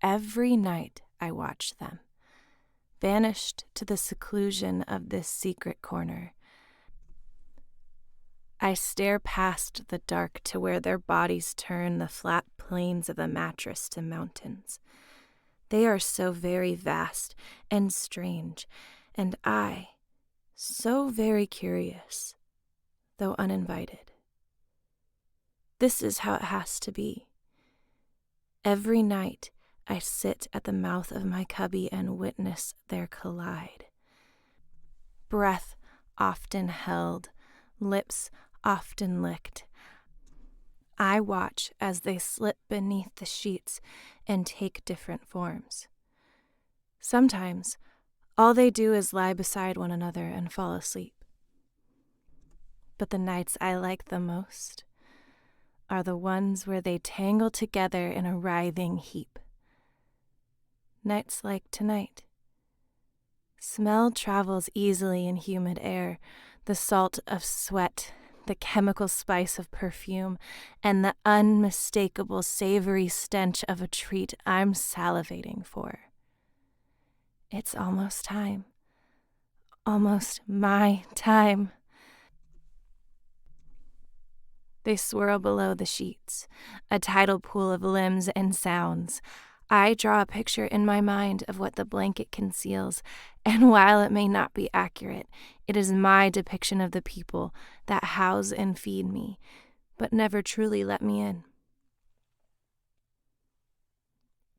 every night I watch them, banished to the seclusion of this secret corner. I stare past the dark to where their bodies turn the flat plains of the mattress to mountains. They are so very vast and strange, and I, so very curious, though uninvited. This is how it has to be. Every night I sit at the mouth of my cubby and witness their collide. Breath often held, lips often licked. I watch as they slip beneath the sheets and take different forms. Sometimes, all they do is lie beside one another and fall asleep. But the nights I like the most are the ones where they tangle together in a writhing heap. Nights like tonight. Smell travels easily in humid air, the salt of sweat, the chemical spice of perfume, and the unmistakable savory stench of a treat I'm salivating for. It's almost time. Almost my time. They swirl below the sheets, a tidal pool of limbs and sounds. I draw a picture in my mind of what the blanket conceals, and while it may not be accurate, it is my depiction of the people that house and feed me, but never truly let me in.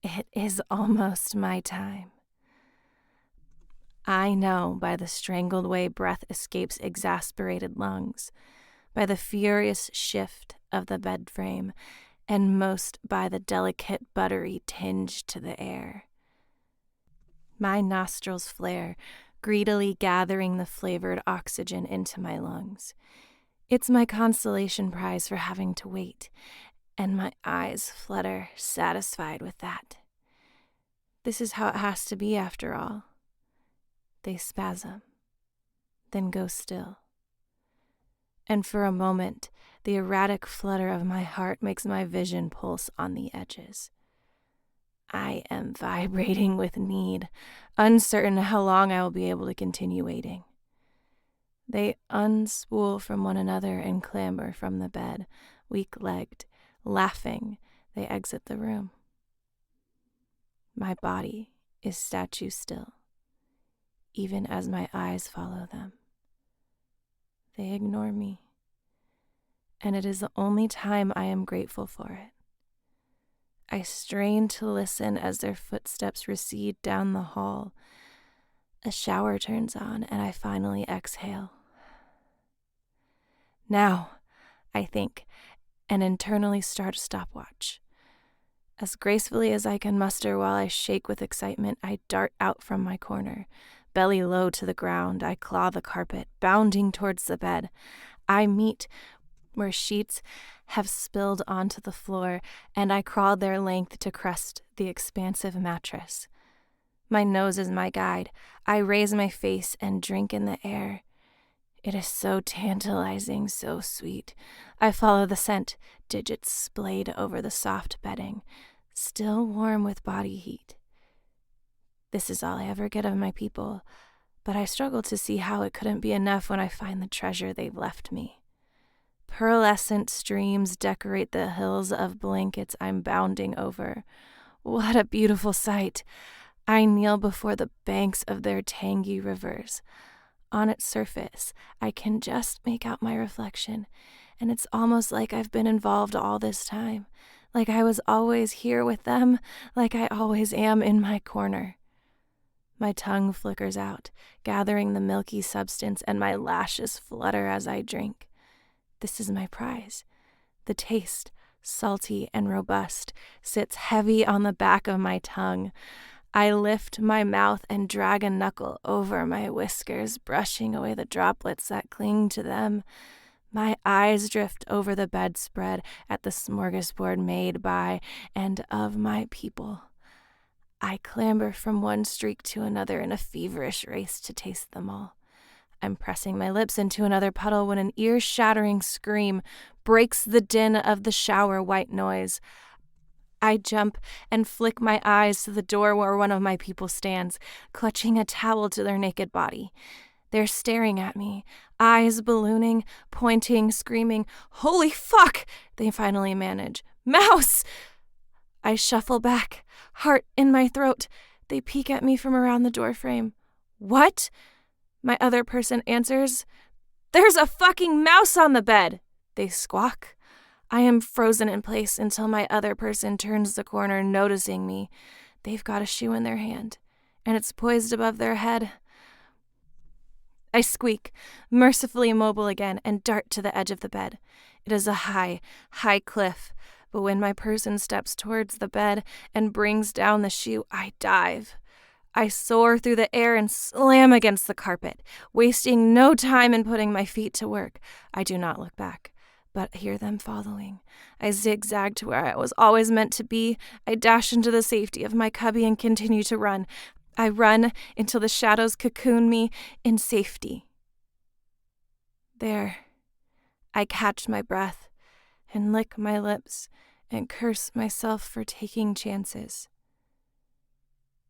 It is almost my time. I know by the strangled way breath escapes exasperated lungs, by the furious shift of the bed frame, and most by the delicate buttery tinge to the air. My nostrils flare, greedily gathering the flavored oxygen into my lungs. It's my consolation prize for having to wait, and my eyes flutter, satisfied with that. This is how it has to be after all. They spasm, then go still. And for a moment, the erratic flutter of my heart makes my vision pulse on the edges. I am vibrating with need, uncertain how long I will be able to continue waiting. They unspool from one another and clamber from the bed, weak-legged, laughing, they exit the room. My body is statue still, even as my eyes follow them. They ignore me, and it is the only time I am grateful for it. I strain to listen as their footsteps recede down the hall. A shower turns on, and I finally exhale. Now, I think, and internally start a stopwatch. As gracefully as I can muster while I shake with excitement, I dart out from my corner. Belly low to the ground, I claw the carpet, bounding towards the bed. I meet where sheets have spilled onto the floor, and I crawl their length to crest the expansive mattress. My nose is my guide. I raise my face and drink in the air. It is so tantalizing, so sweet. I follow the scent, digits splayed over the soft bedding, still warm with body heat. This is all I ever get of my people, but I struggle to see how it couldn't be enough when I find the treasure they've left me. Pearlescent streams decorate the hills of blankets I'm bounding over. What a beautiful sight! I kneel before the banks of their tangy rivers. On its surface, I can just make out my reflection, and it's almost like I've been involved all this time, like I was always here with them, like I always am in my corner. My tongue flickers out, gathering the milky substance, and my lashes flutter as I drink. This is my prize. The taste, salty and robust, sits heavy on the back of my tongue. I lift my mouth and drag a knuckle over my whiskers, brushing away the droplets that cling to them. My eyes drift over the bedspread at the smorgasbord made by and of my people. I clamber from one streak to another in a feverish race to taste them all. I'm pressing my lips into another puddle when an ear-shattering scream breaks the din of the shower white noise. I jump and flick my eyes to the door where one of my people stands, clutching a towel to their naked body. They're staring at me, eyes ballooning, pointing, screaming, "Holy fuck!" They finally manage. "Mouse!" I shuffle back, heart in my throat. They peek at me from around the doorframe. "What?" My other person answers. "There's a fucking mouse on the bed!" They squawk. I am frozen in place until my other person turns the corner, noticing me. They've got a shoe in their hand, and it's poised above their head. I squeak, mercifully immobile again, and dart to the edge of the bed. It is a high, high cliff, but when my person steps towards the bed and brings down the shoe, I dive. I soar through the air and slam against the carpet, wasting no time in putting my feet to work. I do not look back, but hear them following. I zigzag to where I was always meant to be. I dash into the safety of my cubby and continue to run. I run until the shadows cocoon me in safety. There, I catch my breath and lick my lips and curse myself for taking chances.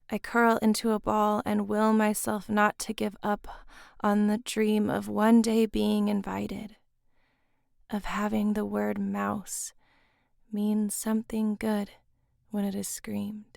I curl into a ball and will myself not to give up on the dream of one day being invited, of having the word mouse mean something good when it is screamed.